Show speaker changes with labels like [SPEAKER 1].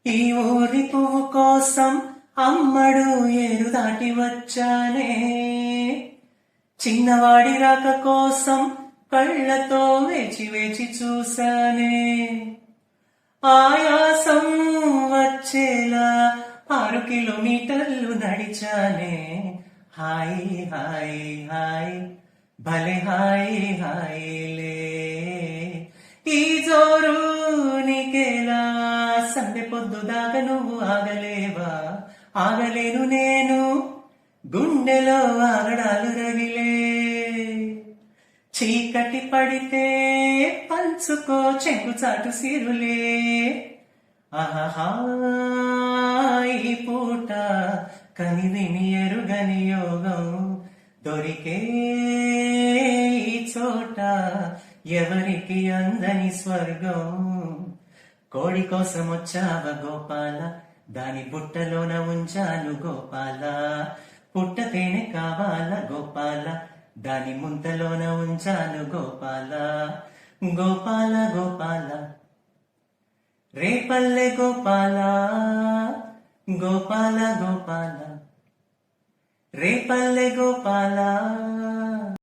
[SPEAKER 1] ఈ ఊరి పువ్వు కోసం అమ్మడు ఏరు దాటి వచ్చానే, చిన్నవాడి రాక కోసం కళ్ళతో వేచి వేచి చూశానే. ఆయాసం వచ్చేలా 6 కిలోమీటర్లు నడిచానే. హాయ్ హాయ్ హాయ్ భలే హాయ్ హాయిలే. ఈ జోరు నీకేలా, సందె పొద్దు దాకా నువ్వు ఆగలేవా? ఆగలేను నేను, గుండెలో ఆగడాలు రగిలే. చీకటి పడితే పంచుకో చెంగు చాటు సిరులే. ఆహా ఈ పూట కనివిని ఎరుగని యోగం దొరికే ఈ చోట, ఎవరికి అందని స్వర్గం. కోడి కోసం వచ్చావ గోపాల, దాని బుట్టలోన ఉంచాను గోపాల. పుట్ట తేనె కావాల గోపాల, దాని ముంతలోన ఉంచాను గోపాల. గోపాల గోపాల రేపల్లె గోపాల, గోపాల గోపాల రేపల్లె గోపాల.